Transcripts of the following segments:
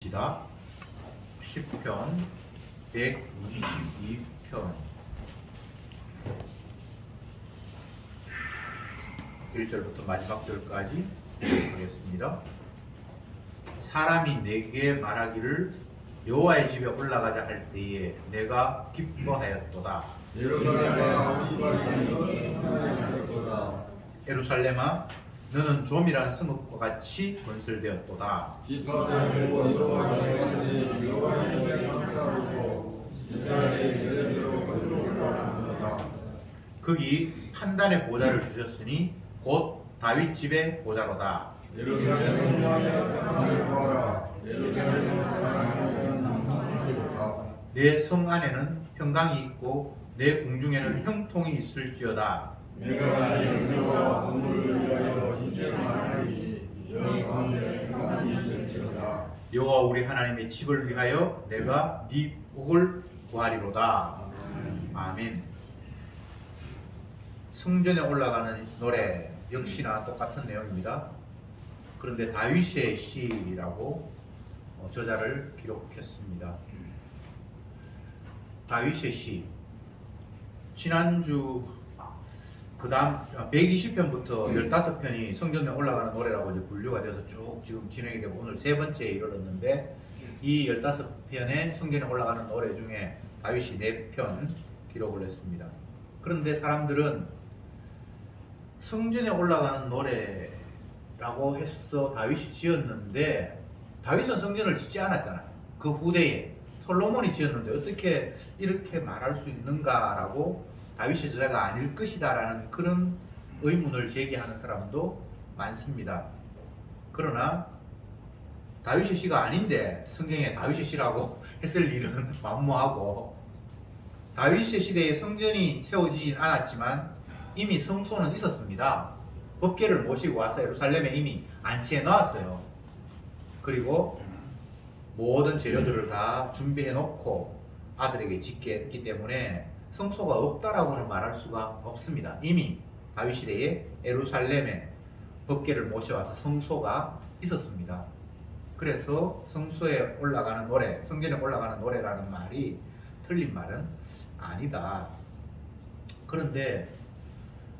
시다 10편 122편 1절부터 마지막 절까지 하겠습니다. 사람이 내게 말하기를 여호와의 집에 올라가자 할 때에 내가 기뻐하였도다. 예루살렘아 너는 좀이란 성읍과 같이 건설되었도다. 거기 판단의 보좌를 주셨으니 곧 다윗 집의 보좌로다. 내 성 안에는 평강이 있고 내 궁중에는 형통이 있을지어다. 내가 영광과 건물을 위하여 인재만하리 영 가운데 평안이 있을지어다. 여호와 우리 하나님의 집을 위하여 내가 네 복을 구하리로다. 아멘. 성전에 올라가는 노래 역시나 똑같은 내용입니다. 그런데 다윗의 시라고 저자를 기록했습니다. 다윗의 시. 지난주 그 다음 120편부터 15편이 성전에 올라가는 노래라고 이제 분류가 되어서 쭉 지금 진행이 되고 오늘 세 번째에 이르렀는데 이 15편의 성전에 올라가는 노래 중에 다윗이 4편 기록을 했습니다. 그런데 사람들은 성전에 올라가는 노래라고 해서 다윗이 지었는데 다윗은 성전을 짓지 않았잖아요. 그 후대에 솔로몬이 지었는데 어떻게 이렇게 말할 수 있는가라고 다윗의 저자가 아닐 것이다 라는 그런 의문을 제기하는 사람도 많습니다. 그러나 다윗의 시가 아닌데 성경에 다윗의 시라고 했을 일은 만무하고 다윗의 시대에 성전이 세워지진 않았지만 이미 성소는 있었습니다. 법궤를 모시고 와서 예루살렘에 이미 안치해 놨어요. 그리고 모든 재료들을 다 준비해 놓고 아들에게 짓게 했기 때문에 성소가 없다라고는 말할 수가 없습니다. 이미 다윗 시대에 예루살렘에 법궤를 모셔와서 성소가 있었습니다. 그래서 성소에 올라가는 노래, 성전에 올라가는 노래라는 말이 틀린 말은 아니다. 그런데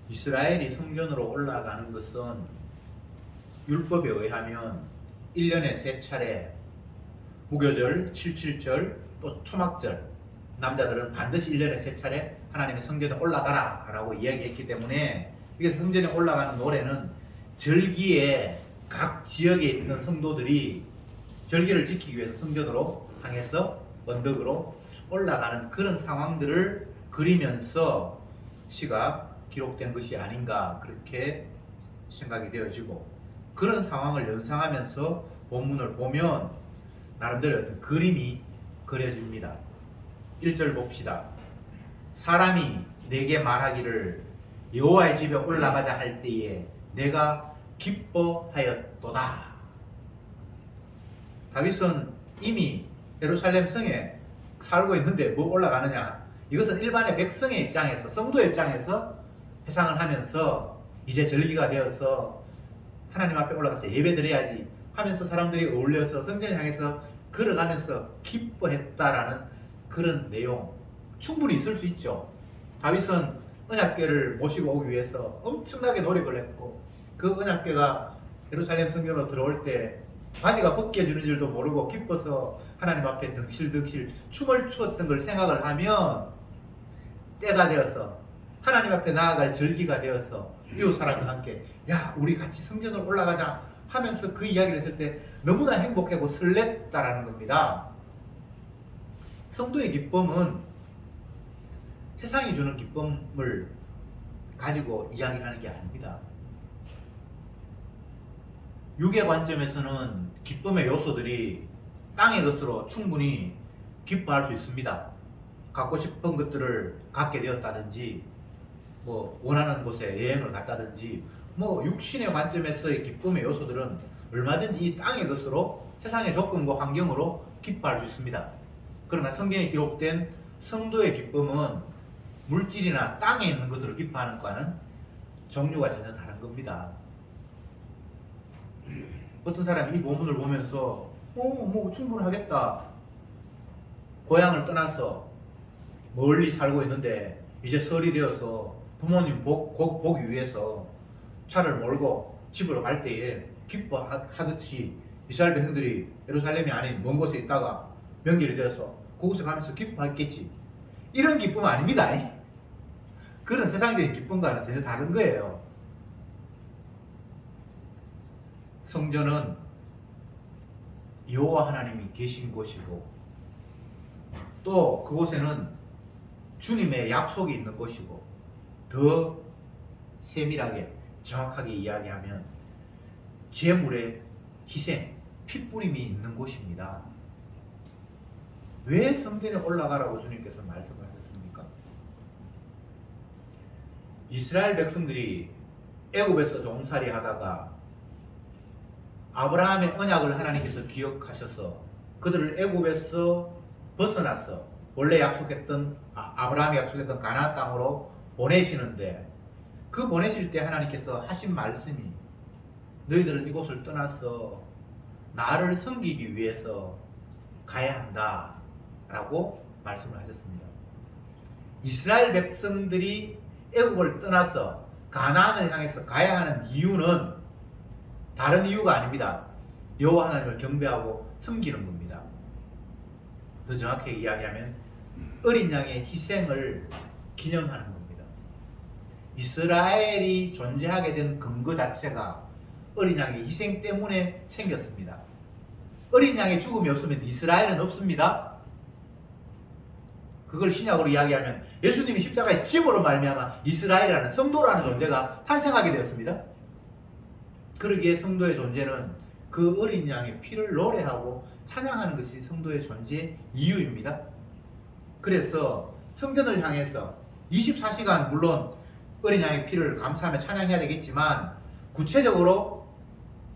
이스라엘이 성전으로 올라가는 것은 율법에 의하면 1년에 3차례 무교절, 77절, 또 초막절 남자들은 반드시 1년에 3차례 하나님의 성전에 올라가라 라고 이야기했기 때문에 이게 성전에 올라가는 노래는 절기에 각 지역에 있는 성도들이 절기를 지키기 위해서 성전으로 향해서 언덕으로 올라가는 그런 상황들을 그리면서 시가 기록된 것이 아닌가 그렇게 생각이 되어지고 그런 상황을 연상하면서 본문을 보면 나름대로 어떤 그림이 그려집니다. 1절 봅시다. 사람이 내게 말하기를 여호와의 집에 올라가자 할 때에 내가 기뻐하였도다. 다윗은 이미 예루살렘 성에 살고 있는데 뭐 올라가느냐? 이것은 일반의 백성의 입장에서 성도의 입장에서 회상을 하면서 이제 절기가 되어서 하나님 앞에 올라가서 예배 드려야지 하면서 사람들이 어울려서 성전을 향해서 걸어가면서 기뻐했다라는 그런 내용 충분히 있을 수 있죠. 다윗은 언약궤를 모시고 오기 위해서 엄청나게 노력을 했고 그 언약궤가 예루살렘 성전으로 들어올 때 바지가 벗겨지는 줄도 모르고 기뻐서 하나님 앞에 덩실덩실 춤을 추었던 걸 생각을 하면 때가 되어서 하나님 앞에 나아갈 절기가 되어서 이웃 사람과 함께 야 우리 같이 성전으로 올라가자 하면서 그 이야기를 했을 때 너무나 행복하고 설렜다라는 겁니다. 성도의 기쁨은 세상이 주는 기쁨을 가지고 이야기하는 게 아닙니다. 육의 관점에서는 기쁨의 요소들이 땅의 것으로 충분히 기뻐할 수 있습니다. 갖고 싶은 것들을 갖게 되었다든지 뭐 원하는 곳에 여행을 갔다든지 뭐 육신의 관점에서의 기쁨의 요소들은 얼마든지 이 땅의 것으로 세상의 조건과 환경으로 기뻐할 수 있습니다. 그러나 성경에 기록된 성도의 기쁨은 물질이나 땅에 있는 것으로 기뻐하는 것과는 종류가 전혀 다른 겁니다. 어떤 사람이 이 본문을 보면서 뭐 충분하겠다. 고향을 떠나서 멀리 살고 있는데 이제 설이 되어서 부모님 보기 위해서 차를 몰고 집으로 갈 때에 기뻐하듯이 이스라엘 백성들이 예루살렘이 아닌 먼 곳에 있다가 명절이 되어서 그곳에 가면서 기뻐했겠지. 이런 기쁨 아닙니다. 그런 세상적인 기쁨과는 전혀 다른 거예요. 성전은 여호와 하나님이 계신 곳이고 또 그곳에는 주님의 약속이 있는 곳이고 더 세밀하게 정확하게 이야기하면 제물의 희생, 핏뿌림이 있는 곳입니다. 왜 성전에 올라가라고 주님께서 말씀하셨습니까? 이스라엘 백성들이 애굽에서 종살이 하다가 아브라함의 언약을 하나님께서 기억하셔서 그들을 애굽에서 벗어나서 원래 아브라함이 약속했던 가나안 땅으로 보내시는데 그 보내실 때 하나님께서 하신 말씀이 너희들은 이곳을 떠나서 나를 섬기기 위해서 가야 한다 라고 말씀을 하셨습니다. 이스라엘 백성들이 애굽을 떠나서 가나안을 향해서 가야 하는 이유는 다른 이유가 아닙니다. 여호와 하나님을 경배하고 섬기는 겁니다. 더 정확하게 이야기하면 어린 양의 희생을 기념하는 겁니다. 이스라엘이 존재하게 된 근거 자체가 어린 양의 희생 때문에 생겼습니다. 어린 양의 죽음이 없으면 이스라엘은 없습니다. 그걸 신약으로 이야기하면 예수님이 십자가의 집으로 말미암아 이스라엘이라는 성도라는 존재가 탄생하게 되었습니다. 그러기에 성도의 존재는 그 어린 양의 피를 노래하고 찬양하는 것이 성도의 존재의 이유입니다. 그래서 성전을 향해서 24시간 물론 어린 양의 피를 감사하며 찬양해야 되겠지만 구체적으로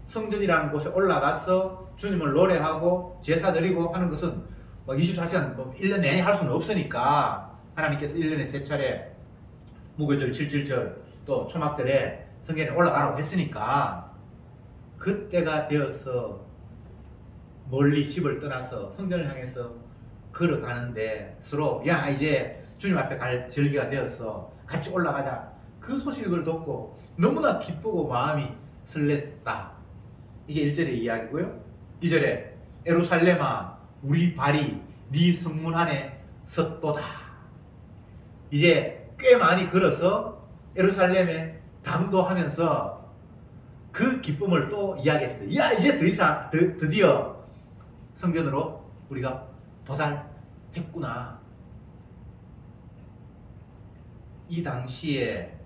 성전이라는 곳에 올라가서 주님을 노래하고 제사 드리고 하는 것은 24시간 1년 내내 할 수는 없으니까 하나님께서 1년에 3차례 무교절, 칠칠절 또 초막절에 성전에 올라가라고 했으니까 그때가 되어서 멀리 집을 떠나서 성전을 향해서 걸어가는데 서로 야 이제 주님 앞에 갈 절기가 되었어 같이 올라가자 그 소식을 듣고 너무나 기쁘고 마음이 설렜다. 이게 1절의 이야기고요. 2절에 예루살렘아 우리 발이 네 성문 안에 섰도다. 이제 꽤 많이 걸어서 예루살렘에 담도하면서 그 기쁨을 또 이야기했습니다. 야 이제 더 이상 드디어 성전으로 우리가 도달했구나. 이 당시에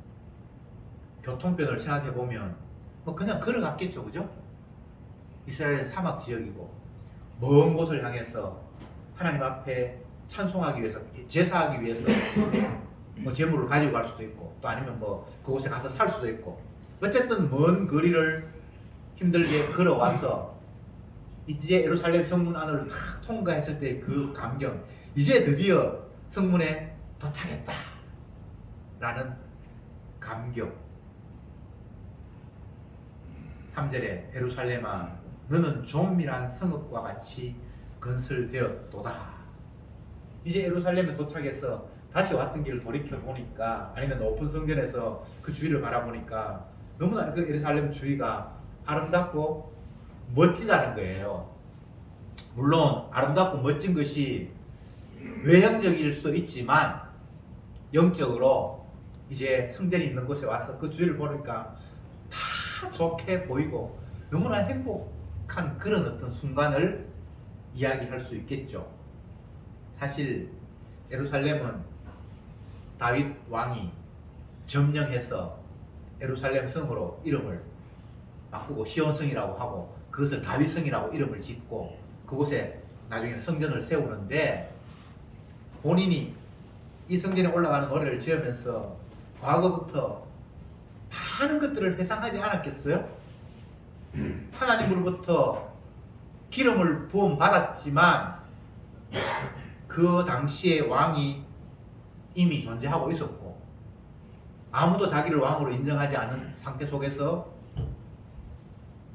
교통편을 생각해보면 뭐 그냥 걸어갔겠죠. 그죠? 이스라엘은 사막 지역이고 먼 곳을 향해서 하나님 앞에 찬송하기 위해서 제사하기 위해서 뭐 재물을 가지고 갈 수도 있고 또 아니면 뭐 그곳에 가서 살 수도 있고 어쨌든 먼 거리를 힘들게 걸어와서 이제 예루살렘 성문 안을 탁 통과했을 때 그 감격 이제 드디어 성문에 도착했다 라는 감격. 3절에 예루살렘아 너는 조밀한 성읍과 같이 건설되었도다. 이제 예루살렘에 도착해서 다시 왔던 길을 돌이켜 보니까 아니면 높은 성전에서 그 주위를 바라보니까 너무나 그 예루살렘 주위가 아름답고 멋지다는 거예요. 물론 아름답고 멋진 것이 외형적일 수 있지만 영적으로 이제 성전이 있는 곳에 와서 그 주위를 보니까 다 좋게 보이고 너무나 행복한 그런 어떤 순간을 이야기할 수 있겠죠. 사실 예루살렘은 다윗 왕이 점령해서 예루살렘 성으로 이름을 바꾸고 시온성이라고 하고 그것을 다윗성이라고 이름을 짓고 그곳에 나중에는 성전을 세우는데 본인이 이 성전에 올라가는 노래를 지으면서 과거부터 많은 것들을 회상하지 않았겠어요? 하나님으로부터 기름을 부음 받았지만 그 당시에 왕이 이미 존재하고 있었고 아무도 자기를 왕으로 인정하지 않은 상태 속에서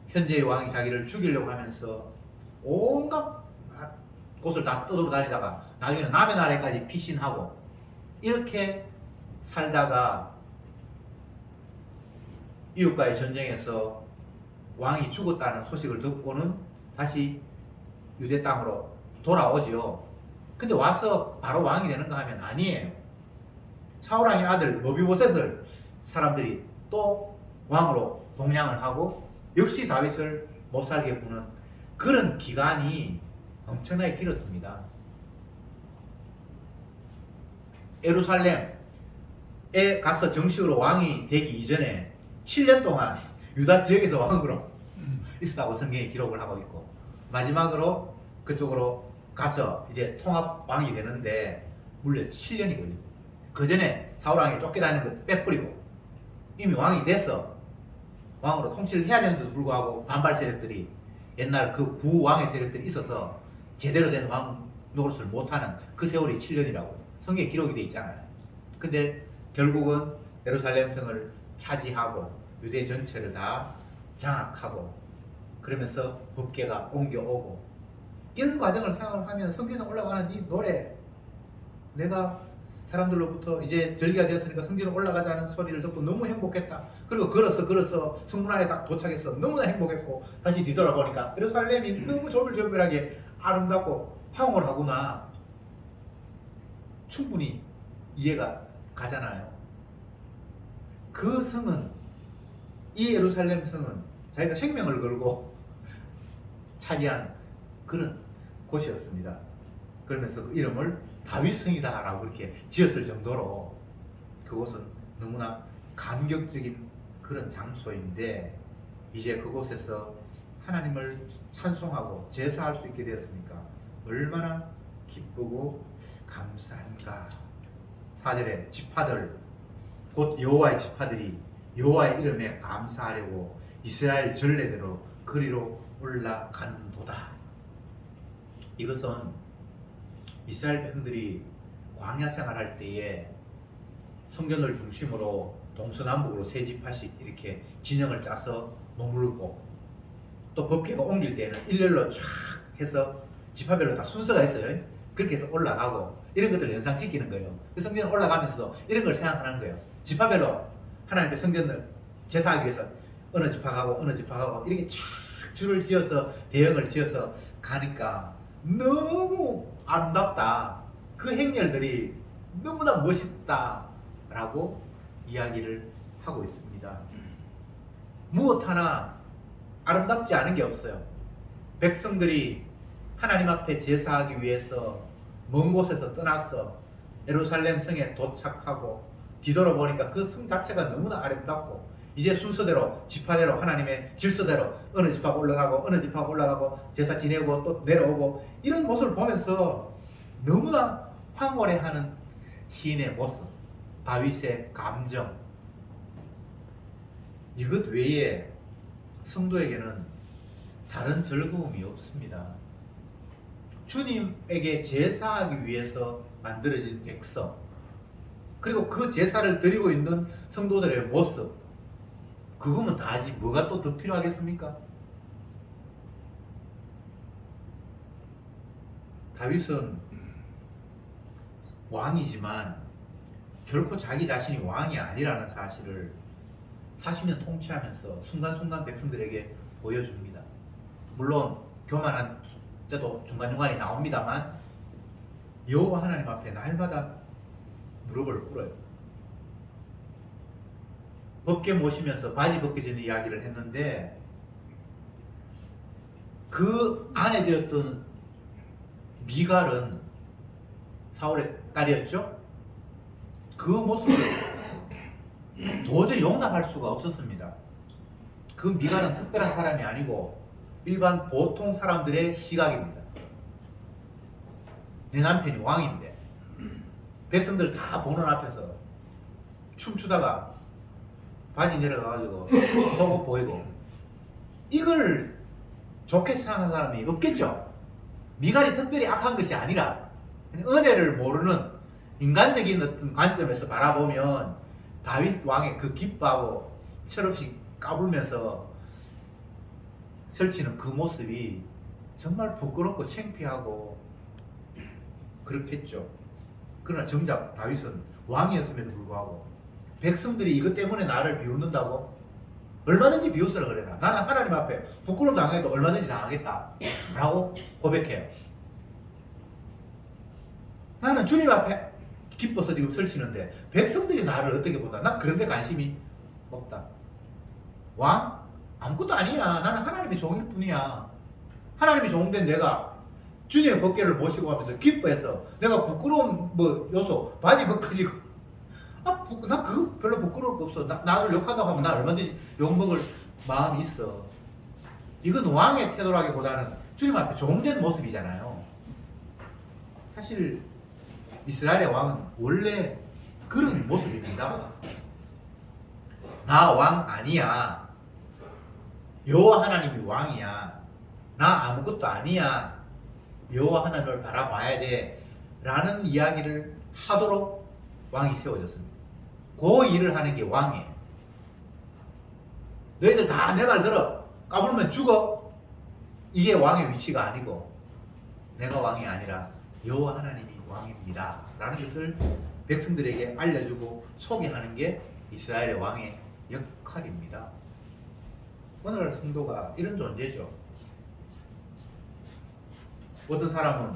현재의 왕이 자기를 죽이려고 하면서 온갖 곳을 다 떠돌아다니다가 나중에는 남의 나라에까지 피신하고 이렇게 살다가 이웃과의 전쟁에서 왕이 죽었다는 소식을 듣고는 다시 유대 땅으로 돌아오지요. 근데 와서 바로 왕이 되는가 하면 아니에요. 사울왕의 아들 모비보셋을 사람들이 또 왕으로 동량을 하고 역시 다윗을 못 살게 구는 그런 기간이 엄청나게 길었습니다. 예루살렘에 가서 정식으로 왕이 되기 이전에 7년 동안 유다 지역에서 왕으로 있었다고 성경에 기록을 하고 있고, 마지막으로 그쪽으로 가서 이제 통합 왕이 되는데 물려 7년이 걸리고, 그 전에 사울왕이 쫓겨다니는 것도 빼뿌리고 이미 왕이 돼서 왕으로 통치를 해야 되는데도 불구하고 반발 세력들이, 옛날 그 구왕의 세력들이 있어서 제대로 된 왕 노릇을 못하는 그 세월이 7년이라고 성경에 기록이 돼 있잖아요. 근데 결국은 예루살렘 성을 차지하고 유대 전체를 다 장악하고 그러면서 법궤가 옮겨오고, 이런 과정을 생각하면 성경에 올라가는 이 노래, 내가 사람들로부터 이제 절기가 되었으니까 성전에 올라가자는 소리를 듣고 너무 행복했다. 그리고 걸어서 성문 안에 딱 도착해서 너무나 행복했고, 다시 뒤돌아보니까 예루살렘이 너무 조밀조밀하게 아름답고 황홀하구나. 충분히 이해가 가잖아요. 그 성은, 이 예루살렘 성은 자기가 생명을 걸고 차지한 그런 곳이었습니다. 그러면서 그 이름을 다윗성이다 라고 이렇게 지었을 정도로 그곳은 너무나 감격적인 그런 장소인데, 이제 그곳에서 하나님을 찬송하고 제사할 수 있게 되었으니까 얼마나 기쁘고 감사한가. 4절에 지파들, 곧 여호와의 지파들이 여호와의 이름에 감사하려고 이스라엘 전례대로 그리로 올라간도다. 이것은 이스라엘 백성들이 광야 생활할 때에 성전을 중심으로 동서남북으로 세 지파씩 이렇게 진영을 짜서 머물고, 또 법궤가 옮길 때는 일렬로 쫙 해서 지파별로 다 순서가 있어요. 그렇게 해서 올라가고, 이런 것들을 연상시키는 거예요. 그 성전을 올라가면서도 이런 걸 생각하는 거예요. 지파별로 하나님의 성전을 제사하기 위해서 어느 지파 가고 어느 지파 가고 이렇게 쫙 줄을 지어서 대형을 지어서 가니까 너무 아름답다. 그 행렬들이 너무나 멋있다 라고 이야기를 하고 있습니다. 무엇 하나 아름답지 않은 게 없어요. 백성들이 하나님 앞에 제사하기 위해서 먼 곳에서 떠나서 예루살렘 성에 도착하고 뒤돌아보니까 그 성 자체가 너무나 아름답고, 이제 순서대로 지파대로 하나님의 질서대로 어느 지파가 올라가고 어느 지파가 올라가고 제사 지내고 또 내려오고, 이런 모습을 보면서 너무나 황홀해하는 시인의 모습, 다윗의 감정, 이것 외에 성도에게는 다른 즐거움이 없습니다. 주님에게 제사하기 위해서 만들어진 백성, 그리고 그 제사를 드리고 있는 성도들의 모습, 그거면 다지 뭐가 또 더 필요하겠습니까? 다윗은 왕이지만 결코 자기 자신이 왕이 아니라는 사실을 40년 통치하면서 순간순간 백성들에게 보여줍니다. 물론 교만한 때도 중간중간에 나옵니다만 여호와 하나님 앞에 날마다 무릎을 꿇어요. 법궤 모시면서 바지 벗겨지는 이야기를 했는데, 그 아내 되었던 미갈은 사울의 딸이었죠. 그 모습을 도저히 용납할 수가 없었습니다. 그 미갈은 특별한 사람이 아니고 일반 보통 사람들의 시각입니다. 내 남편이 왕인데 백성들 다 보는 앞에서 춤추다가 바지 내려가가지고 속옷 보이고, 이걸 좋게 생각하는 사람이 없겠죠. 미갈이 특별히 악한 것이 아니라 은혜를 모르는 인간적인 어떤 관점에서 바라보면 다윗 왕의 그 기뻐하고 철없이 까불면서 설치는 그 모습이 정말 부끄럽고 창피하고 그렇겠죠. 그러나 정작 다윗은 왕이었음에도 불구하고 백성들이 이것 때문에 나를 비웃는다고? 얼마든지 비웃으라 그래라. 나는 하나님 앞에 부끄러움 당해도 얼마든지 당하겠다 라고 고백해요. 나는 주님 앞에 기뻐서 지금 설치는데 백성들이 나를 어떻게 본다? 난 그런 데 관심이 없다. 왕? 아무것도 아니야. 나는 하나님의 종일 뿐이야. 하나님의 종된 내가 주님의 법궤를 모시고 가면서 기뻐해서 내가 부끄러운 뭐 요소 바지 벗겨지고 나 그거 별로 부끄러울 거 없어. 나를 욕한다고 하면 나 얼마든지 욕먹을 마음이 있어. 이건 왕의 태도라기보다는 주님 앞에 종된 모습이잖아요. 사실 이스라엘의 왕은 원래 그런 모습입니다. 나 왕 아니야. 여호와 하나님이 왕이야. 나 아무것도 아니야. 여호와 하나님을 바라봐야 돼. 라는 이야기를 하도록 왕이 세워졌습니다. 그 일을 하는 게 왕이에요. 너희들 다 내 말 들어. 까불면 죽어. 이게 왕의 위치가 아니고 내가 왕이 아니라 여호와 하나님이 왕입니다. 라는 것을 백성들에게 알려주고 소개하는 게 이스라엘의 왕의 역할입니다. 오늘날 성도가 이런 존재죠. 어떤 사람은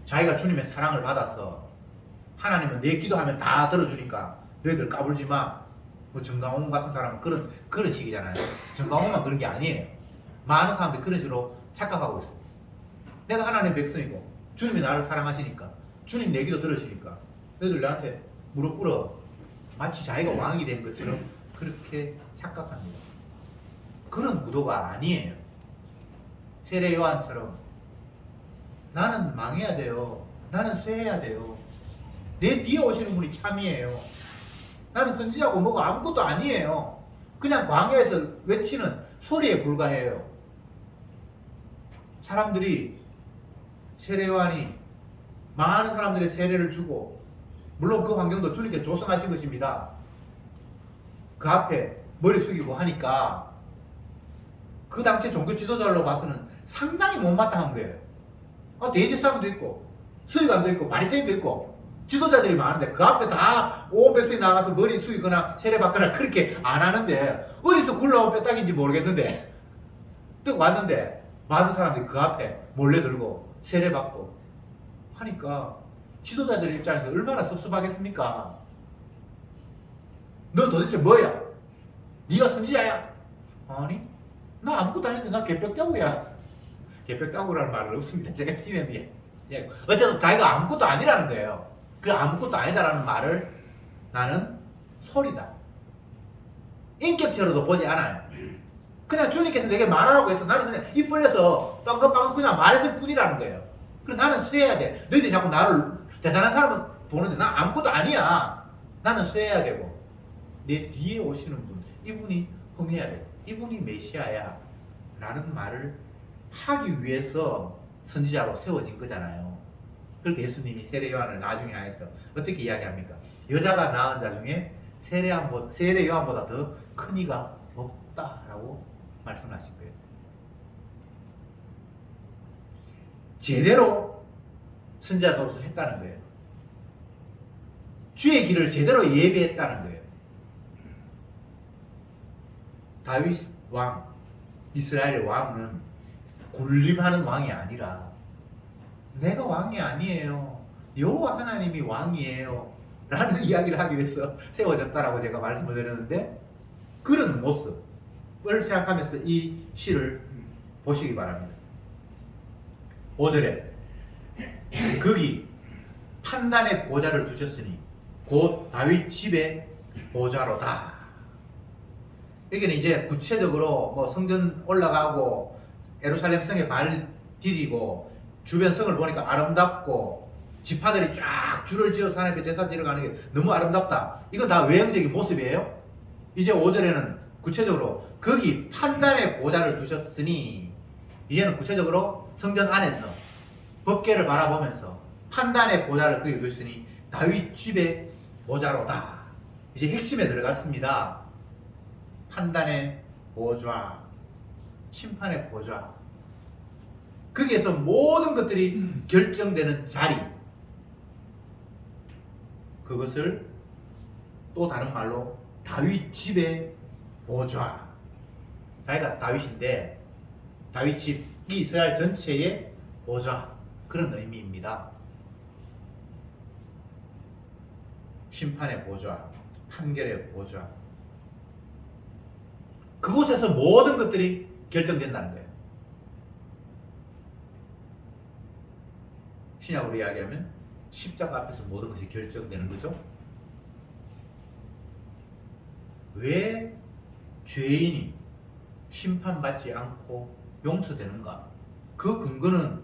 자기가 주님의 사랑을 받아서 하나님은 내 기도하면 다 들어주니까 너희들 까불지 마. 뭐 정강훈 같은 사람은 그런 식이잖아요. 정강훈만 그런 게 아니에요. 많은 사람들이 그런 식으로 착각하고 있어요. 내가 하나님의 백성이고 주님이 나를 사랑하시니까 주님 내 기도 들으시니까 너희들 나한테 무릎 꿇어. 마치 자기가 왕이 된 것처럼 그렇게 착각합니다. 그런 구도가 아니에요. 세례 요한처럼 나는 망해야 돼요. 나는 쇠해야 돼요. 내 뒤에 오시는 분이 참이에요. 나는 선지자고 뭐고 아무것도 아니에요. 그냥 광야에서 외치는 소리에 불과해요. 사람들이 세례 요한이 많은 사람들의 세례를 주고 물론 그 환경도 주님께 조성하신 것입니다. 그 앞에 머리 숙이고 하니까 그 당시 종교 지도자로 봐서는 상당히 못마땅한 거예요. 대제사장도 있고 서기관도 있고 바리새인도 있고 지도자들이 많은데 그 앞에 다 온 백성이 나가서 머리 숙이거나 세례받거나 그렇게 안 하는데 어디서 굴러온 빼딱인지 모르겠는데 딱 왔는데 많은 사람들이 그 앞에 몰려들고 세례받고 하니까 지도자들 입장에서 얼마나 섭섭하겠습니까? 너 도대체 뭐야? 네가 선지자야? 아니 나 아무것도 아닌데 나 개벽다구야. 개벽다구라는 말은 없습니다. 제가 지내면 어쨌든 자기가 아무것도 아니라는 거예요. 그 아무것도 아니다라는 말을 나는 소리다. 인격체로도 보지 않아요. 그냥 주님께서 내게 말하라고 해서 나는 그냥 입 벌려서 빵긋빵긋 그냥 말했을 뿐이라는 거예요. 그래서 나는 쇠해야 돼. 너희들이 자꾸 나를 대단한 사람을 보는데 나 아무것도 아니야. 나는 쇠해야 되고 내 뒤에 오시는 분 이분이 흥해야 돼. 이분이 메시아야 라는 말을 하기 위해서 선지자로 세워진 거잖아요. 그렇게 예수님이 세례 요한을 나중에 하여서 어떻게 이야기합니까? 여자가 낳은 자 중에 세례 요한보다 더 큰 이가 없다라고 말씀하신 거예요. 제대로 선지자 노릇을 했다는 거예요. 주의 길을 제대로 예비했다는 거예요. 다윗 왕, 이스라엘의 왕은 군림하는 왕이 아니라 내가 왕이 아니에요. 여호와 하나님이 왕이에요. 라는 이야기를 하기 위해서 세워졌다라고 제가 말씀을 드렸는데 그런 모습을 생각하면서 이 시를 보시기 바랍니다. 5절에 거기 판단의 보좌를 두셨으니 곧 다윗 집의 보좌로다. 여기는 이제 구체적으로 뭐 성전 올라가고 예루살렘 성에 발 디디고 주변 성을 보니까 아름답고 지파들이 쫙 줄을 지어서 하나님께 제사 지러 가는 게 너무 아름답다. 이건 다 외형적인 모습이에요. 이제 5절에는 구체적으로 거기 판단의 보좌를 두셨으니 이제는 구체적으로 성전 안에서 법궤를 바라보면서 판단의 보좌를 거기 두셨으니 다윗 집의 보좌로다. 이제 핵심에 들어갔습니다. 판단의 보좌, 심판의 보좌. 거기에서 모든 것들이 결정되는 자리, 그것을 또 다른 말로 다윗 집의 보좌. 자기가 다윗인데 다윗 집, 이 이스라엘 전체의 보좌, 그런 의미입니다. 심판의 보좌, 판결의 보좌. 그곳에서 모든 것들이 결정된다는 거예요. 신약으로 이야기하면 십자가 앞에서 모든 것이 결정되는 거죠. 왜 죄인이 심판받지 않고 용서되는가? 그 근거는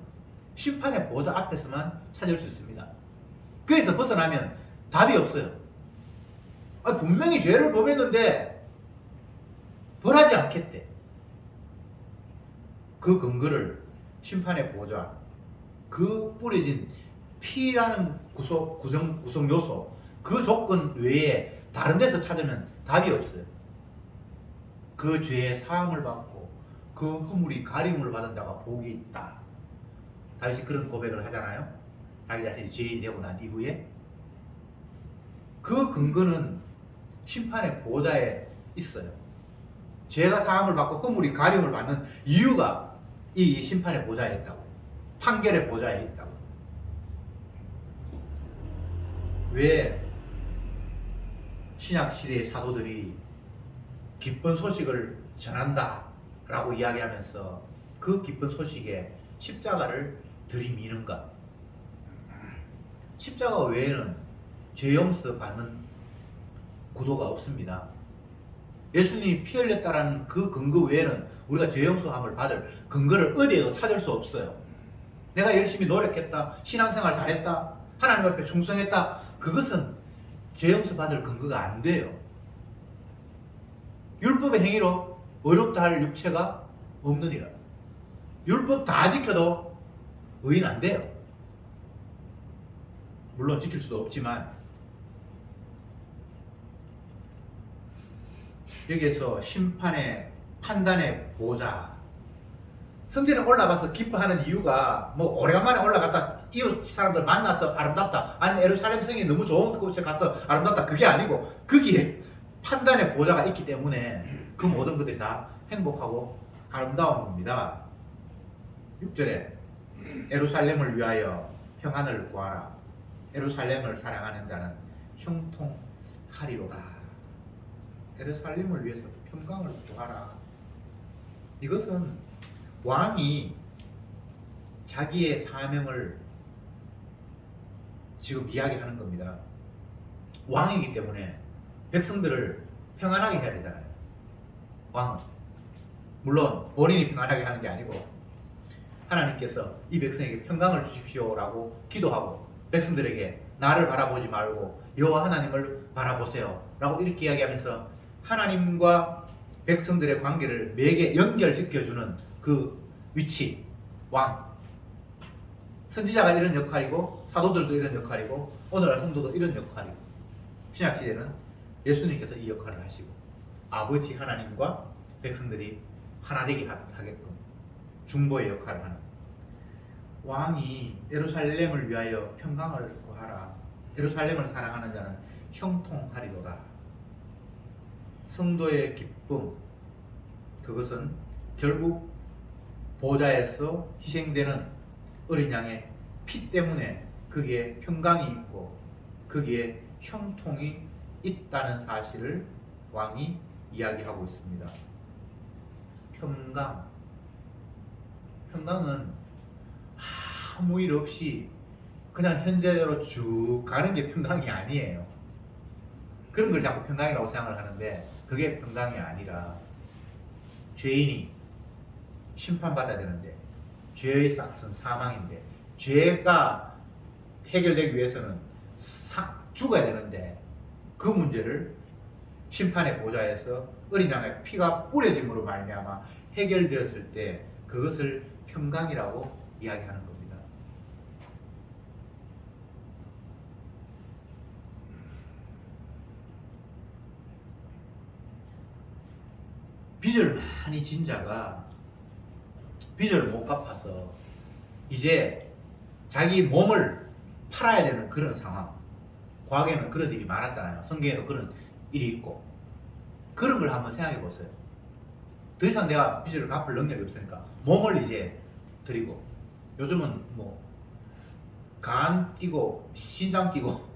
심판의 보좌 앞에서만 찾을 수 있습니다. 거기서 벗어나면 답이 없어요. 분명히 죄를 범했는데 벌하지 않겠대. 그 근거를 심판의 보좌, 그 뿌려진 피라는 구성 요소, 그 조건 외에 다른 데서 찾으면 답이 없어요. 그 죄의 사함을 받고 그 허물이 가림을 받은 자가 복이 있다. 다윗이 그런 고백을 하잖아요. 자기 자신이 죄인이 되고 난 이후에. 그 근거는 심판의 보좌에 있어요. 죄가 사함을 받고 허물이 가림을 받는 이유가 이 심판의 보좌에 있다고. 판결의 보좌에 있다고. 왜 신약 시대의 사도들이 기쁜 소식을 전한다 라고 이야기하면서 그 기쁜 소식에 십자가를 들이미는가? 십자가 외에는 죄 용서 받는 구도가 없습니다. 예수님이 피 흘렸다라는 그 근거 외에는 우리가 죄 용서함을 받을 근거를 어디에도 찾을 수 없어요. 내가 열심히 노력했다, 신앙생활 잘했다, 하나님 앞에 충성했다, 그것은 죄 용서 받을 근거가 안 돼요. 율법의 행위로 의롭다 할 육체가 없느니라. 율법 다 지켜도 의인 안 돼요. 물론 지킬 수도 없지만, 여기에서 심판의 판단의 보좌, 성전에 올라가서 기뻐하는 이유가 뭐 오래간만에 올라갔다 이웃 사람들 만나서 아름답다, 아니면 예루살렘 성이 너무 좋은 곳에 가서 아름답다, 그게 아니고 거기에 판단의 보좌가 있기 때문에 그 모든 것들이 다 행복하고 아름다운 겁니다. 6절에 예루살렘을 위하여 평안을 구하라. 예루살렘을 사랑하는 자는 형통하리로다. 예루살렘을 위해서 평강을 구하라. 이것은 왕이 자기의 사명을 지금 이야기하는 겁니다. 왕이기 때문에 백성들을 평안하게 해야 되잖아요. 왕은 물론 본인이 평안하게 하는 게 아니고 하나님께서 이 백성에게 평강을 주십시오라고 기도하고, 백성들에게 나를 바라보지 말고 여호와 하나님을 바라보세요 라고 이렇게 이야기하면서 하나님과 백성들의 관계를 매개 연결시켜주는 그 위치, 왕. 선지자가 이런 역할이고 사도들도 이런 역할이고 오늘날 성도도 이런 역할이고, 신약시대는 예수님께서 이 역할을 하시고 아버지 하나님과 백성들이 하나 되게 하게끔 중보의 역할을 하는 왕이 예루살렘을 위하여 평강을 구하라. 예루살렘을 사랑하는 자는 형통하리로다. 성도의 기쁨, 그것은 결국 보좌에서 희생되는 어린 양의 피 때문에 거기에 평강이 있고 거기에 형통이 있다는 사실을 왕이 이야기하고 있습니다. 평강은 아무 일 없이 그냥 현재대로 쭉 가는 게 평강이 아니에요. 그런 걸 자꾸 평강이라고 생각을 하는데 그게 평강이 아니라, 죄인이 심판받아야 되는데 죄의 싹은 사망인데, 죄가 해결되기 위해서는 죽어야 되는데 그 문제를 심판의 보좌에서 어린 양의 피가 뿌려짐으로 말미암아 해결되었을 때 그것을 평강이라고 이야기하는 겁니다. 빚을 많이 진 자가 빚을 못 갚아서 이제 자기 몸을 팔아야 되는 그런 상황. 과거에는 그런 일이 많았잖아요. 성경에도 그런 일이 있고. 그런 걸 한번 생각해 보세요. 더 이상 내가 빚을 갚을 능력이 없으니까 몸을 이제 드리고, 요즘은 뭐 간 띄고 신장 띄고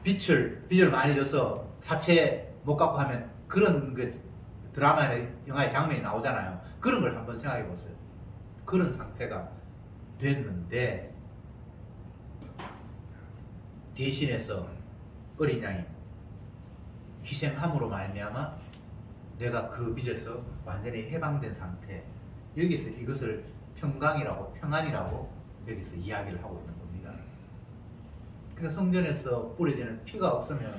빚을 많이 져서 사채 못 갚고 하면 그런 그 드라마나 영화의 장면이 나오잖아요. 그런 걸 한번 생각해 보세요. 그런 상태가 됐는데 대신해서 어린 양이 희생함으로 말미암아 내가 그 빚에서 완전히 해방된 상태, 여기서 이것을 평강이라고, 평안이라고 여기서 이야기를 하고 있는 겁니다. 그러니까 성전에서 뿌려지는 피가 없으면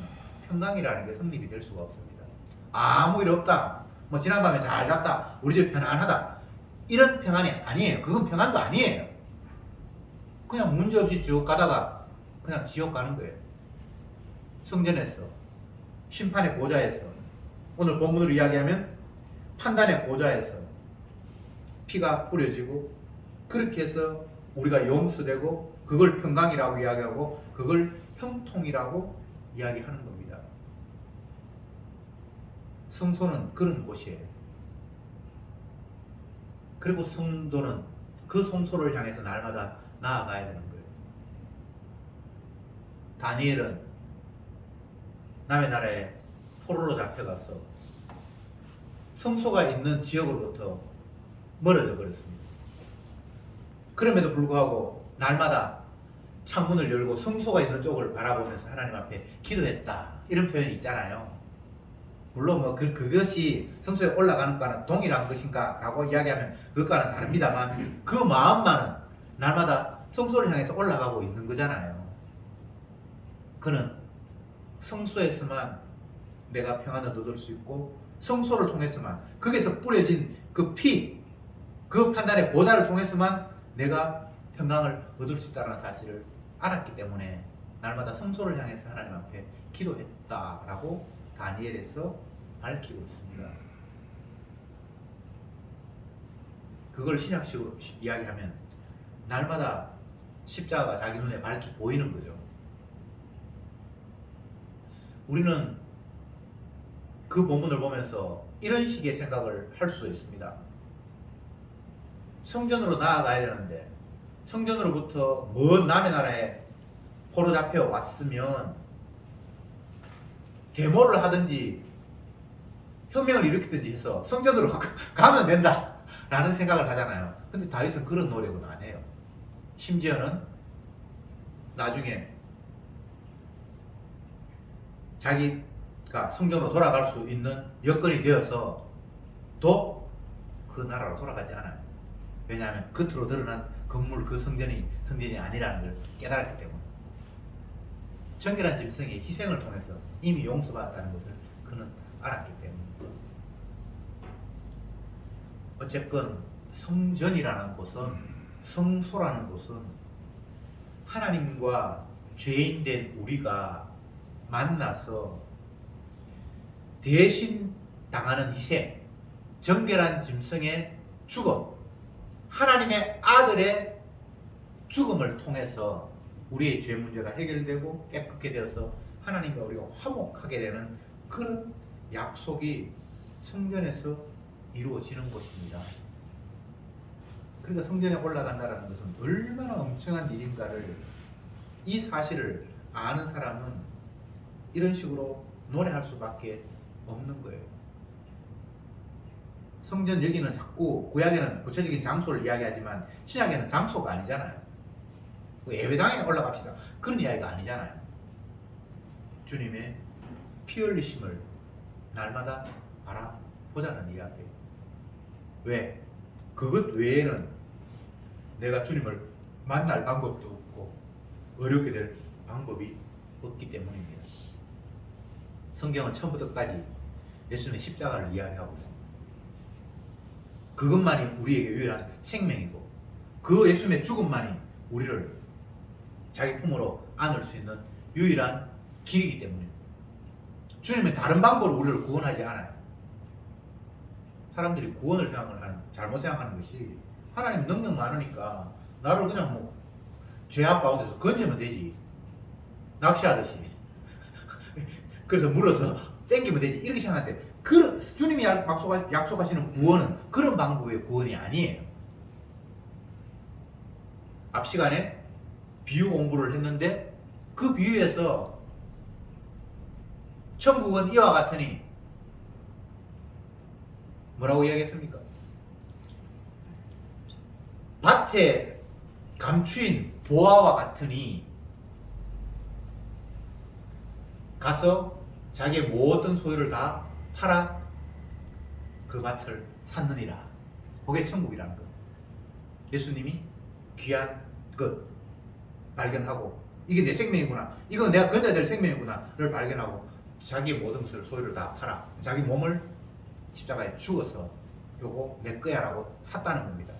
평강이라는 게 성립이 될 수가 없습니다. 아무 일 없다, 뭐 지난밤에 잘 잤다, 우리 집 편안하다, 이런 평안이 아니에요. 그건 평안도 아니에요. 그냥 문제없이 쭉 가다가 그냥 지옥 가는 거예요. 성전에서, 심판의 보좌에서, 오늘 본문으로 이야기하면 판단의 보좌에서 피가 뿌려지고, 그렇게 해서 우리가 용서되고, 그걸 평강이라고 이야기하고, 그걸 형통이라고 이야기하는 겁니다. 성소는 그런 곳이에요. 그리고 성도는 그 성소를 향해서 날마다 나아가야 되는 거예요. 다니엘은 남의 나라에 포로로 잡혀가서 성소가 있는 지역으로부터 멀어져 버렸습니다. 그럼에도 불구하고 날마다 창문을 열고 성소가 있는 쪽을 바라보면서 하나님 앞에 기도했다, 이런 표현이 있잖아요. 물론 뭐 그것이 성소에 올라가는 것과는 동일한 것인가 라고 이야기하면 그것과는 다릅니다만, 그 마음만은 날마다 성소를 향해서 올라가고 있는 거잖아요. 그는 성소에서만 내가 평안을 얻을 수 있고, 성소를 통해서만, 거기서 뿌려진 그 피, 그 판단의 보좌를 통해서만 내가 평강을 얻을 수 있다는 사실을 알았기 때문에 날마다 성소를 향해서 하나님 앞에 기도했다라고 다니엘에서 밝히고 있습니다. 그걸 신약식으로 이야기하면 날마다 십자가가 자기 눈에 밝히 보이는 거죠. 우리는 그 본문을 보면서 이런 식의 생각을 할 수 있습니다. 성전으로 나아가야 되는데, 성전으로부터 먼 남의 나라에 포로 잡혀 왔으면 데모를 하든지 혁명을 일으키든지 해서 성전으로 가면 된다 라는 생각을 하잖아요. 근데 다윗은 그런 노력은 안 해요. 심지어는 나중에 자기가 성전으로 돌아갈 수 있는 여건이 되어서 또 그 나라로 돌아가지 않아요. 왜냐하면 겉으로 드러난 건물, 그 성전이 아니라는 걸 깨달았기 때문에. 정결한 짐승의 희생을 통해서 이미 용서받았다는 것을 그는 알았기 때문에. 어쨌건 성전이라는 곳은, 성소라는 곳은 하나님과 죄인된 우리가 만나서 대신 당하는 희생, 정결한 짐승의 죽음, 하나님의 아들의 죽음을 통해서 우리의 죄 문제가 해결되고 깨끗게 되어서 하나님과 우리가 화목하게 되는 그런 약속이 성전에서 이루어지는 것입니다. 그러니까 성전에 올라간다는 것은 얼마나 엄청난 일인가를, 이 사실을 아는 사람은 이런 식으로 노래할 수밖에 없는 거예요. 성전, 여기는 자꾸 구약에는 구체적인 장소를 이야기하지만 신약에는 장소가 아니잖아요. 예배당에 올라갑시다, 그런 이야기가 아니잖아요. 주님의 피 흘리심을 날마다 바라보자는 이야기예요. 왜? 그것 외에는 내가 주님을 만날 방법도 없고 어렵게 될 방법이 없기 때문입니다. 성경은 처음부터 끝까지 예수님의 십자가를 이야기하고 있습니다. 그것만이 우리에게 유일한 생명이고, 그 예수님의 죽음만이 우리를 자기 품으로 안을 수 있는 유일한 길이기 때문입니다. 주님은 다른 방법으로 우리를 구원하지 않아요. 사람들이 구원을 생각하는, 잘못 생각하는 것이 하나님 능력 많으니까 나를 그냥 뭐 죄악 가운데서 건지면 되지. 낚시하듯이. 그래서 물어서 땡기면 되지. 이렇게 생각하는데 주님이 약속하시는 구원은 그런 방법의 구원이 아니에요. 앞 시간에 비유 공부를 했는데 그 비유에서 천국은 이와 같으니 뭐라고 이야기했습니까? 밭에 감추인 보화와 같으니 가서 자기의 모든 소유를 다 팔아 그 밭을 샀느니라. 그게 천국이라는 거. 예수님이 귀한 것 발견하고 이게 내 생명이구나, 이건 내가 건져야 될 생명이구나를 발견하고 자기의 모든 것을 소유를 다 팔아 자기 몸을 십자가에 죽어서 요거 내 거야 라고 샀다는 겁니다.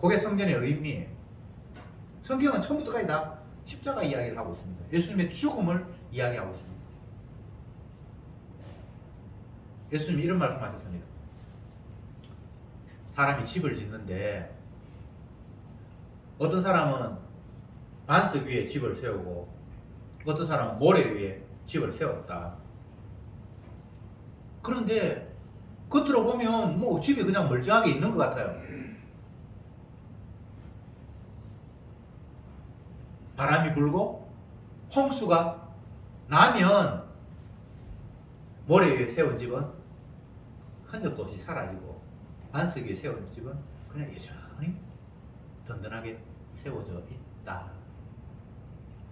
그게 성전의 의미예요. 성경은 처음부터까지 다 십자가 이야기를 하고 있습니다. 예수님의 죽음을 이야기하고 있습니다. 예수님이 이런 말씀하셨습니다. 사람이 집을 짓는데 어떤 사람은 반석 위에 집을 세우고 어떤 사람은 모래 위에 집을 세웠다. 그런데 겉으로 보면 뭐 집이 그냥 멀쩡하게 있는 것 같아요. 바람이 불고 홍수가 나면 모래 위에 세운 집은 흔적도 없이 사라지고 반석 위에 세운 집은 그냥 여전히 든든하게 세워져 있다.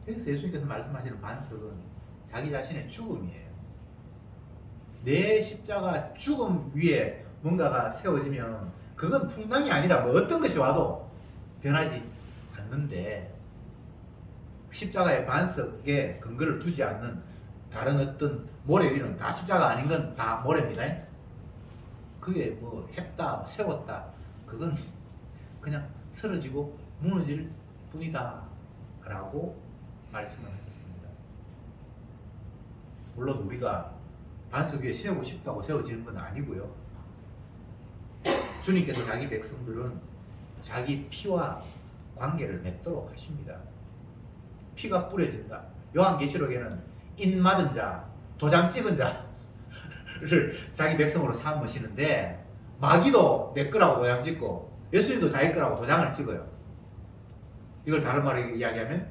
여기서 예수님께서 말씀하시는 반석은 자기 자신의 죽음이에요. 내 십자가 죽음 위에 뭔가가 세워지면 그건 풍랑이 아니라 뭐 어떤 것이 와도 변하지 않는데, 십자가의 반석에 근거를 두지 않는 다른 어떤 모래 위는 다 십자가 아닌 건 다 모래입니다. 그게 뭐 했다 세웠다 그건 그냥 쓰러지고 무너질 뿐이다 라고 말씀을 하셨습니다. 물론 우리가 반석 위에 세우고 싶다고 세워지는 건 아니고요. 주님께서 자기 백성들은 자기 피와 관계를 맺도록 하십니다. 피가 뿌려진다. 요한계시록에는 인 맞은 자, 도장 찍은 자를 자기 백성으로 삼으시는데 마귀도 내 거라고 도장 찍고 예수님도 자기 거라고 도장을 찍어요. 이걸 다른 말로 이야기하면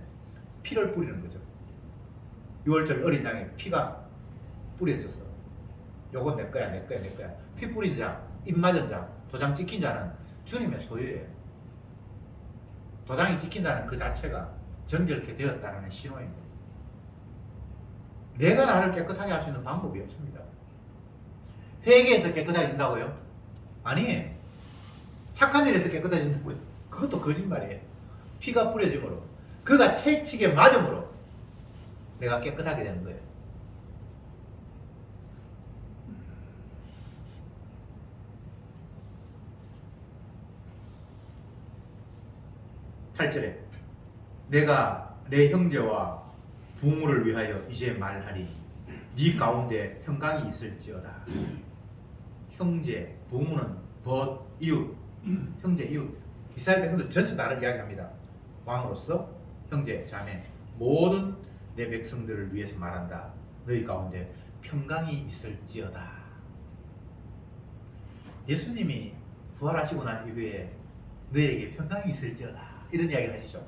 피를 뿌리는 거죠. 6월절 어린 양에 피가 뿌려졌어. 요건 내 거야, 내 거야, 내 거야. 피 뿌린 자, 입 맞은 자, 도장 찍힌 자는 주님의 소유예요. 도장이 찍힌다는 그 자체가 정결케 되었다는 신호입니다. 내가 나를 깨끗하게 할 수 있는 방법이 없습니다. 회개해서 깨끗해진다고요? 아니에요. 착한 일에서 깨끗해진다고요? 그것도 거짓말이에요. 피가 뿌려짐으로, 그가 채찍에 맞음으로 내가 깨끗하게 되는 거예요. (8절에) 내가 내 형제와 부모를 위하여 이제 말하리. 네 가운데 평강이 있을지어다. 형제, 부모는 벗, 이웃, 형제, 이웃. 이스라엘 백성들 전체 나를 이야기합니다. 왕으로서 형제, 자매, 모든 내 백성들을 위해서 말한다. 너희 가운데 평강이 있을지어다. 예수님이 부활하시고 난 이후에 너에게 평강이 있을지어다 이런 이야기를 하시죠.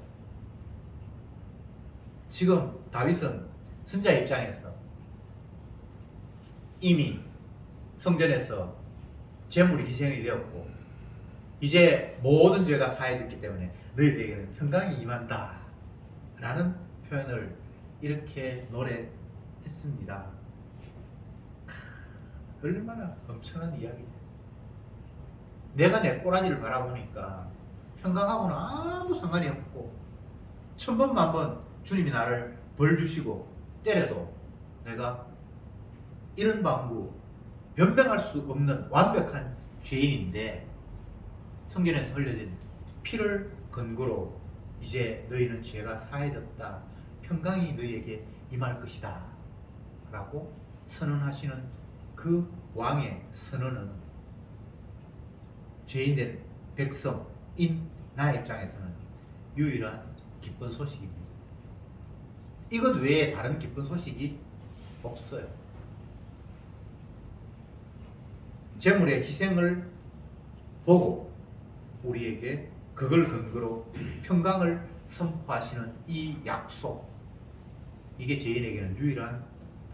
지금 다윗은 선지자 입장에서 이미 성전에서 제물이 희생이 되었고 이제 모든 죄가 사해졌기 때문에 너희들에게는 평강이 임한다 라는 표현을 이렇게 노래했습니다. 얼마나 엄청난 이야기예요. 내가 내 꼬라지를 바라보니까 평강하고는 아무 상관이 없고 천번만번 주님이 나를 벌 주시고 때려도 내가 이런 방구 변명할 수 없는 완벽한 죄인인데 성경에서 흘려진 피를 근거로 이제 너희는 죄가 사해졌다. 평강이 너희에게 임할 것이다. 라고 선언하시는 그 왕의 선언은 죄인된 백성인 나의 입장에서는 유일한 기쁜 소식입니다. 이것 외에 다른 기쁜 소식이 없어요. 제물의 희생을 보고 우리에게 그걸 근거로 평강을 선포하시는 이 약속, 이게 저희에게는 유일한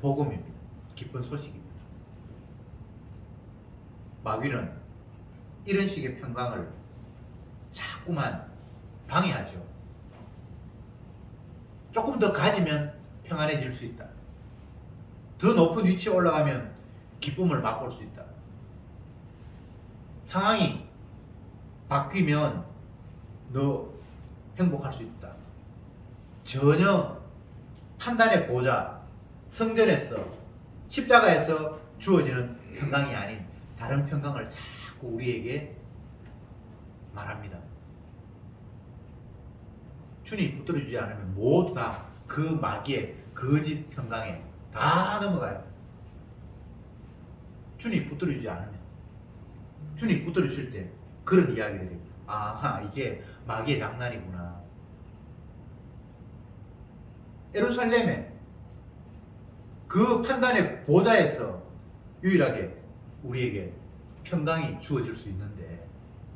복음입니다. 기쁜 소식입니다. 마귀는 이런 식의 평강을 자꾸만 방해하죠. 조금 더 가지면 평안해질 수 있다. 더 높은 위치에 올라가면 기쁨을 맛볼 수 있다. 상황이 바뀌면 너 행복할 수 있다. 전혀 판단의 보좌, 성전에서, 십자가에서 주어지는 평강이 아닌 다른 평강을 자꾸 우리에게 말합니다. 주님 붙들어주지 않으면 모두 다 그 마귀의 거짓 평강에 다 넘어가요. 주님 붙들어주지 않으면, 주님 붙들어주실 때 그런 이야기들이, 아하, 이게 마귀의 장난이구나. 예루살렘에 그 판단의 보좌에서 유일하게 우리에게 평강이 주어질 수 있는데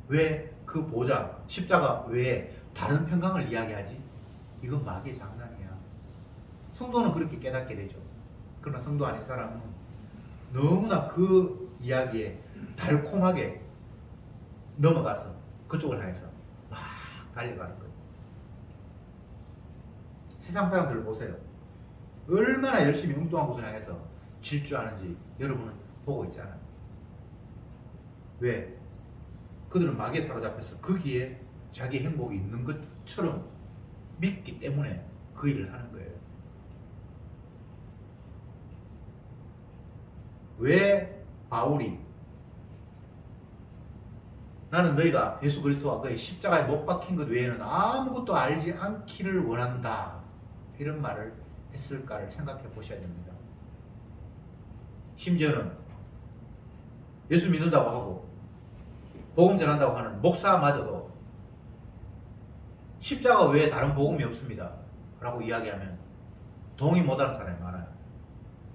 왜 그 보좌, 십자가 외에 다른 평강을 이야기하지? 이건 마귀의 장난이야. 성도는 그렇게 깨닫게 되죠. 그러나 성도 아닌 사람은 너무나 그 이야기에 달콤하게 넘어가서 그쪽을 향해서 막 달려가는 거예요. 세상 사람들을 보세요. 얼마나 열심히 엉뚱한 곳을 향해서 질주하는지 여러분은 보고 있잖아요. 왜? 그들은 마귀에 사로잡혀서 거기에 자기 행복이 있는 것처럼 믿기 때문에 그 일을 하는 거예요. 왜 바울이 나는 너희가 예수 그리스도와 그의 십자가에 못 박힌 것 외에는 아무것도 알지 않기를 원한다, 이런 말을 했을까를 생각해 보셔야 됩니다. 심지어는 예수 믿는다고 하고 복음 전한다고 하는 목사마저도 십자가 외에 다른 복음이 없습니다 라고 이야기하면 동의 못하는 사람이 많아요.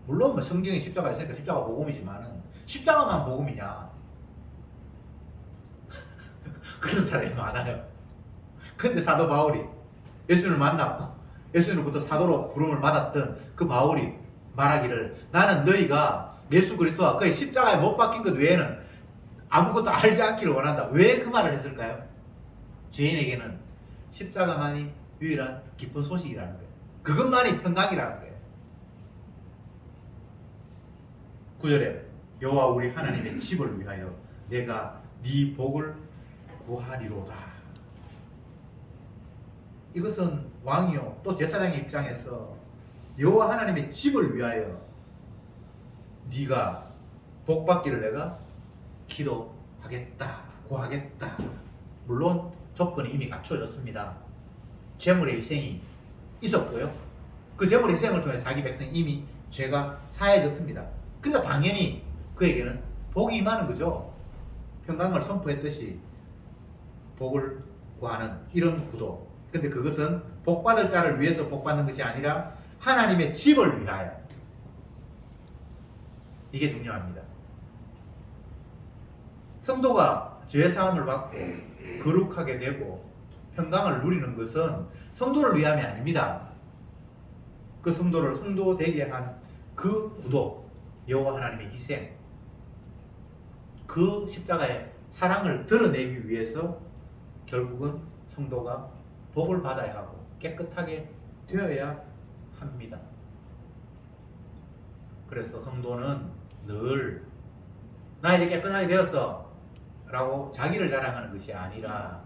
물론 뭐 성경에 십자가 있으니까 십자가 복음이지만은 십자가만 복음이냐 그런 사람이 많아요. 근데 사도 바울이 예수님을 만났고 예수님으로부터 사도로 부름을 받았던 그 바울이 말하기를, 나는 너희가 예수 그리스도와 그의 십자가에 못 박힌 것 외에는 아무것도 알지 않기를 원한다. 왜 그 말을 했을까요? 죄인에게는 십자가만이 유일한 기쁜 소식이라는 거예요. 그것만이 평강이라는 거예요. 9절에 여호와 우리 하나님의 집을 위하여 내가 네 복을 구하리로다. 이것은 왕이요 또 제사장의 입장에서 여호와 하나님의 집을 위하여 네가 복 받기를 내가 기도하겠다, 구하겠다. 물론 조건이 이미 갖춰졌습니다. 제물의 희생이 있었고요. 그 제물의 희생을 통해 자기 백성이 이미 죄가 사해졌습니다. 그러니까 당연히 그에게는 복이 임하는 거죠. 평강을 선포했듯이 복을 구하는 이런 구도. 근데 그것은 복받을 자를 위해서 복받는 것이 아니라 하나님의 집을 위하여. 이게 중요합니다. 성도가 죄사함을 받고 거룩하게 되고 평강을 누리는 것은 성도를 위함이 아닙니다. 그 성도를 성도 되게 한 그 구도, 여호와 하나님의 희생, 그 십자가의 사랑을 드러내기 위해서 결국은 성도가 복을 받아야 하고 깨끗하게 되어야 합니다. 그래서 성도는 늘 나 이제 깨끗하게 되었어 라고 자기를 자랑하는 것이 아니라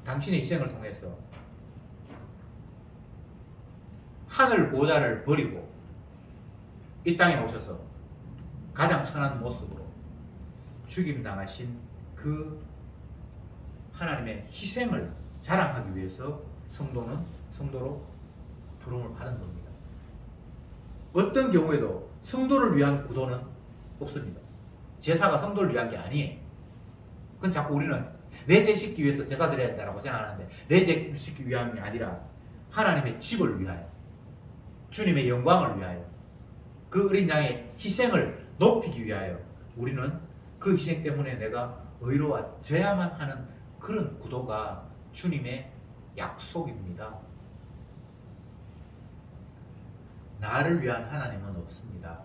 당신의 희생을 통해서 하늘 보좌를 버리고 이 땅에 오셔서 가장 천한 모습으로 죽임당하신 그 하나님의 희생을 자랑하기 위해서 성도는 성도로 부름을 받은 겁니다. 어떤 경우에도 성도를 위한 구도는 없습니다. 제사가 성도를 위한 게 아니에요. 근데 자꾸 우리는 내재시키기 위해서 제사 드려야 된다고 생각하는데 내재시키기 위함이 아니라 하나님의 집을 위하여 주님의 영광을 위하여 그 어린 양의 희생을 높이기 위하여 우리는 그 희생 때문에 내가 의로워져야만 하는 그런 구도가 주님의 약속입니다. 나를 위한 하나님은 없습니다.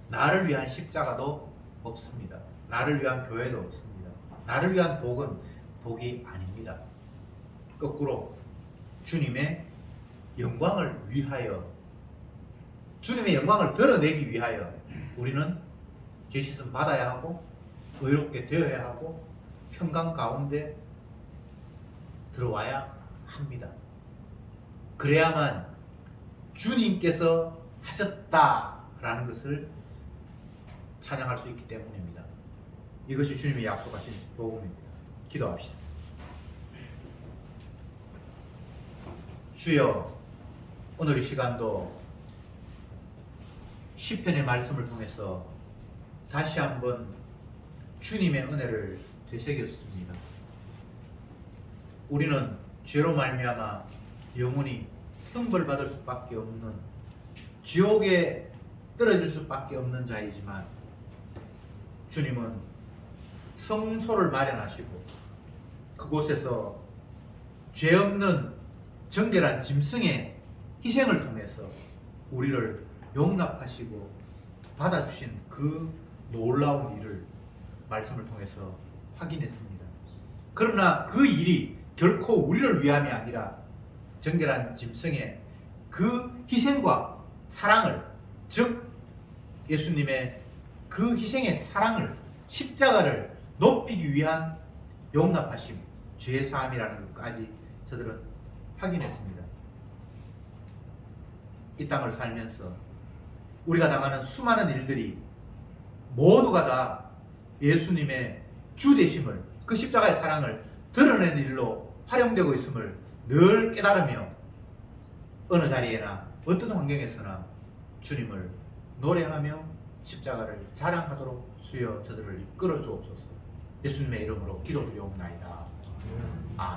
나를 위한 십자가도 없습니다. 나를 위한 교회도 없습니다. 나를 위한 복은 복이 아닙니다. 거꾸로 주님의 영광을 위하여 주님의 영광을 드러내기 위하여 우리는 죄 씻음 받아야 하고 의롭게 되어야 하고 평강 가운데 들어와야 합니다. 그래야만 주님께서 하셨다라는 것을 찬양할 수 있기 때문입니다. 이것이 주님이 약속하신 복음입니다. 기도합시다. 주여, 오늘 이 시간도 시편의 말씀을 통해서 다시 한번 주님의 은혜를 되새겼습니다. 우리는 죄로 말미암아 영원히 형벌받을 수밖에 없는 지옥에 떨어질 수밖에 없는 자이지만 주님은 성소를 마련하시고 그곳에서 죄 없는 정결한 짐승의 희생을 통해서 우리를 용납하시고 받아주신 그 놀라운 일을 말씀을 통해서 확인했습니다. 그러나 그 일이 결코 우리를 위함이 아니라 정결한 짐승의 그 희생과 사랑을, 즉 예수님의 그 희생의 사랑을, 십자가를 높이기 위한 용납하심, 죄 사함이라는 것까지 저들은 확인했습니다. 이 땅을 살면서 우리가 당하는 수많은 일들이 모두가 다 예수님의 주되심을, 그 십자가의 사랑을 드러내는 일로 활용되고 있음을 늘 깨달으며 어느 자리에나 어떤 환경에서나 주님을 노래하며 십자가를 자랑하도록 주여 저들을 이끌어 주옵소서. 예수님의 이름으로 기도드리옵나이다. 아멘.